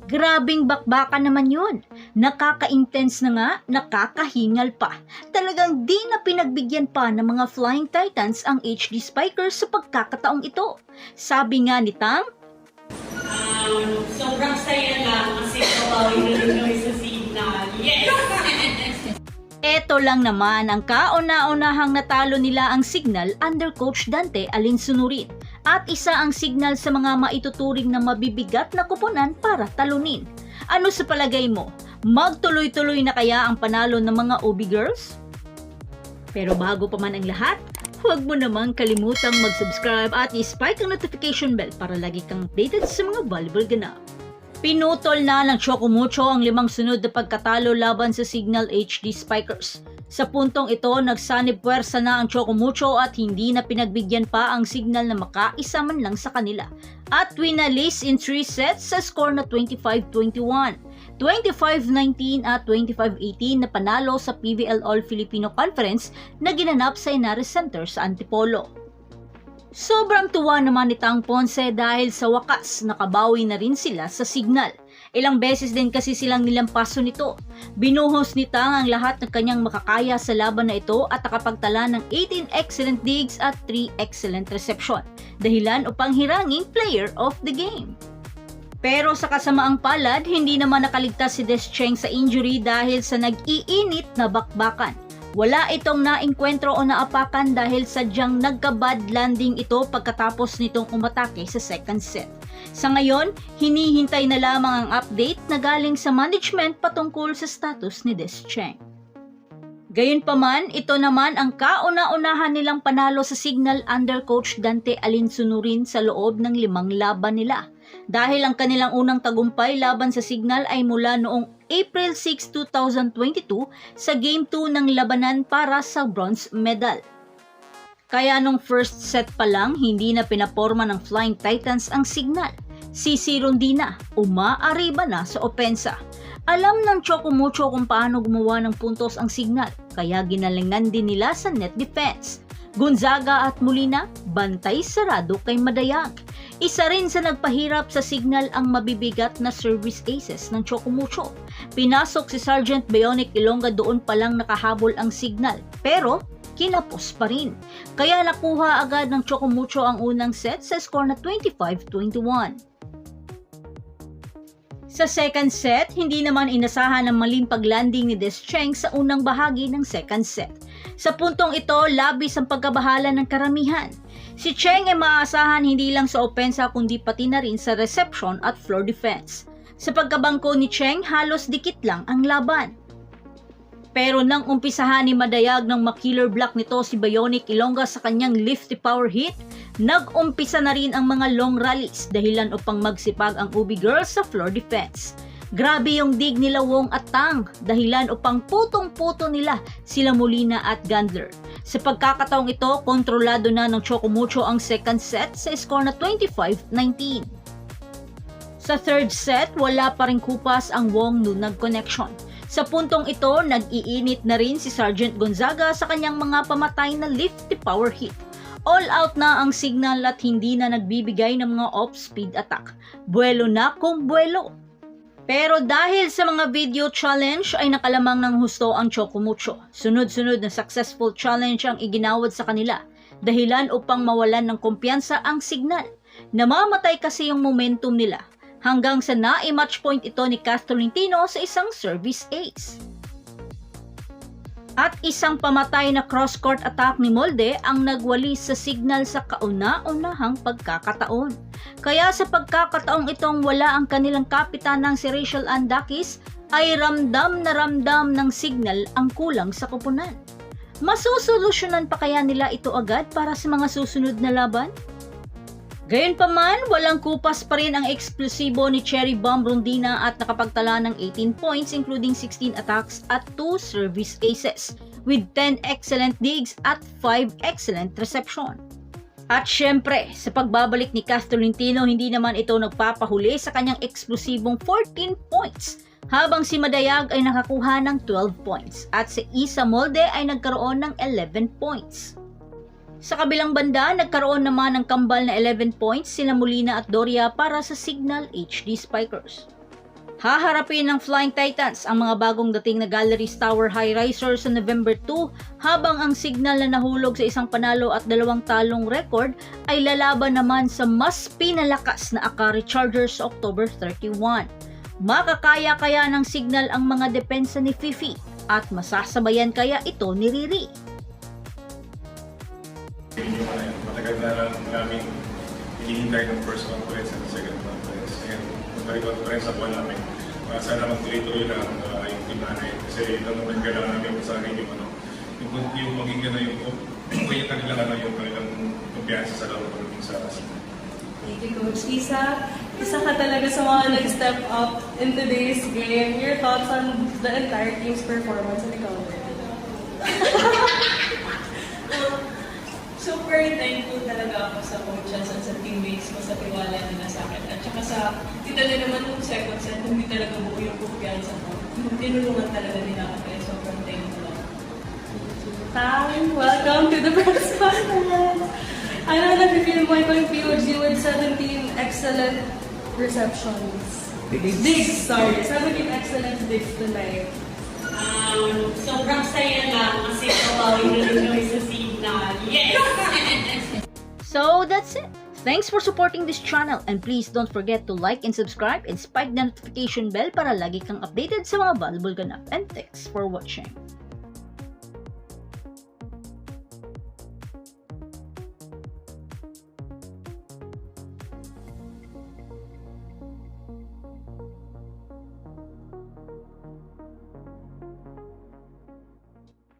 Grabing bakbakan naman yun. Nakaka-intense na nga, nakakahingal pa. Talagang di na pinagbigyan pa ng mga Flying Titans ang HD Spikers sa pagkakataong ito. Sabi nga ni Tang, sobrang saya lang kasi kawawin na rin kami sa signal. Yes! eto lang naman ang kauna-unahang natalo nila ang Signal under Coach Dante Alinsunurin at isa ang Signal sa mga maituturing na mabibigat na kupunan para talunin. Ano sa palagay mo? Magtuloy-tuloy na kaya ang panalo ng mga OB Girls? Pero bago pa man ang lahat, huwag mo namang kalimutang mag-subscribe at i-spike ang notification bell para lagi kang updated sa mga volleyball ganap. Pinutol na ng Chocomucho ang 5 sunod na pagkatalo laban sa Signal HD Spikers. Sa puntong ito, nagsanib puwersa na ang Chocomucho at hindi na pinagbigyan pa ang Signal na makaisa man lang sa kanila. At winalis in 3 sets sa score na 25-21, 25-19 at 25-18 na panalo sa PVL All-Filipino Conference na ginanap sa Inares Center sa Antipolo. Sobrang tuwa naman ni Tang Ponce dahil sa wakas nakabawi na rin sila sa Signal. Ilang beses din kasi silang nilampaso nito. Binuhos ni Tang ang lahat ng kanyang makakaya sa laban na ito at nakapagtala ng 18 excellent digs at 3 excellent reception, dahilan upang hiranging player of the game. Pero sa kasamaang palad, hindi naman nakaligtas si Descheng sa injury dahil sa nag-iinit na bakbakan. Wala itong naengkwentro o naapakan dahil sadyang nagka-bad landing ito pagkatapos nitong umatake sa second set. Sa ngayon, hinihintay na lamang ang update na galing sa management patungkol sa status ni Descheng. Gayunpaman, ito naman ang kauna-unahan nilang panalo sa Signal under Coach Dante Alinsunurin sa loob ng 5 laban nila. Dahil ang kanilang unang tagumpay laban sa Signal ay mula noong April 6, 2022 sa Game 2 ng labanan para sa bronze medal. Kaya nung first set pa lang, hindi na pinaporma ng Flying Titans ang Signal. Sisirun na, umaariba na sa opensa. Alam ng Chocomucho kung paano gumawa ng puntos ang Signal, kaya ginalingan din nila sa net defense. Gonzaga at Molina, bantay sarado kay Madayag. Isa rin sa nagpahirap sa Signal ang mabibigat na service aces ng Chocomucho. Pinasok si Sergeant Bionic Ilongga doon palang nakahabol ang Signal, pero kinapos pa rin. Kaya nakuha agad ng Chocomucho ang unang set sa score na 25-21. Sa second set, hindi naman inasahan ang maling paglanding ni Descheng sa unang bahagi ng second set. Sa puntong ito, labis ang pagkabahala ng karamihan. Si Cheng ay maaasahan hindi lang sa opensa kundi pati na rin sa reception at floor defense. Sa pagkabangko ni Cheng, halos dikit lang ang laban. Pero nang umpisahan ni Madayag ng makiller block nito si Bionic Ilongga sa kanyang lifty power hit, nag-umpisa na rin ang mga long rallies dahilan upang magsipag ang UB Girls sa floor defense. Grabe yung dig nila Wong at Tang dahilan upang putong-puto nila sila Molina at Gandler. Sa pagkakataong ito, kontrolado na ng Chocomucho ang second set sa score na 25-19. Sa third set, wala pa rin kupas ang Wong Nunag connection. Sa puntong ito, nag-iinit na rin si Sergeant Gonzaga sa kanyang mga pamatay na lifty power hit. All out na ang Signal at hindi na nagbibigay ng mga off-speed attack. Buwelo na kung buwelo. Pero dahil sa mga video challenge ay nakalamang ng husto ang Chocomucho. Sunod-sunod na successful challenge ang iginawad sa kanila, dahilan upang mawalan ng kumpiyansa ang Signal. Namamatay kasi yung momentum nila, hanggang sa na-match point ito ni Catherine Tino sa isang service ace. At isang pamatay na cross-court attack ni Molde ang nagwalis sa Signal sa kauna-unahang pagkakataon. Kaya sa pagkakataong itong wala ang kanilang kapitanang si Rachel Andakis, ay ramdam na ramdam ng Signal ang kulang sa koponan. Masusolusyonan pa kaya nila ito agad para sa mga susunod na laban? Gayunpaman, walang kupas pa rin ang eksplosibo ni Cherry Bomb Rondina at nakapagtala ng 18 points including 16 attacks at 2 service aces with 10 excellent digs at 5 excellent reception. At syempre, sa pagbabalik ni Catherine Tino, hindi naman ito nagpapahuli sa kanyang eksplosibong 14 points habang si Madayag ay nakakuha ng 12 points at si Isa Molde ay nagkaroon ng 11 points. Sa kabilang banda, nagkaroon naman ng kambal na 11 points sina Molina at Doria para sa Signal HD Spikers. Haharapin ng Flying Titans ang mga bagong dating na Galleries Tower High Riser sa November 2 habang ang Signal na nahulog sa isang panalo at 2 talong record ay lalaban naman sa mas pinalakas na Akari Chargers sa October 31. Makakaya kaya ng Signal ang mga depensa ni Fifi at masasabayan kaya ito ni Riri? Matagal na lang namin hinihintay ng first conference and second conference. Ngayon, conference ako namin. Sana magtuloy-tuloy lang yung team namin. Kasi ito naman kailangan namin masahin yung magiging yung kanilang kumpiyansa sa laro pagdating sa Signal. Thank you, Coach Isa. Isa ka talaga sa mga nag-step up in today's game. Your thoughts on the entire team's performance and ikaw? Super thankful talaga ako sa coaches at sa teammates ko sa tiwala nila sa akin. At saka sa, hindi talaga naman yung second set, hindi talaga buo yung kumpiyansa ko. Tinulungan talaga nila ako kaya sobrang thankful ako. Time, welcome to the press conference. Ano nag-feel mo ikaw yung POG with 17 excellent receptions? Digs, sorry. 17 excellent digs tonight. Sobrang saya lang kasi kawawi na rin kami sa Signal. Yes! So that's it. Thanks for supporting this channel and please don't forget to like and subscribe and spike the notification bell para lagi kang updated sa mga valuable ganap. And thanks for watching.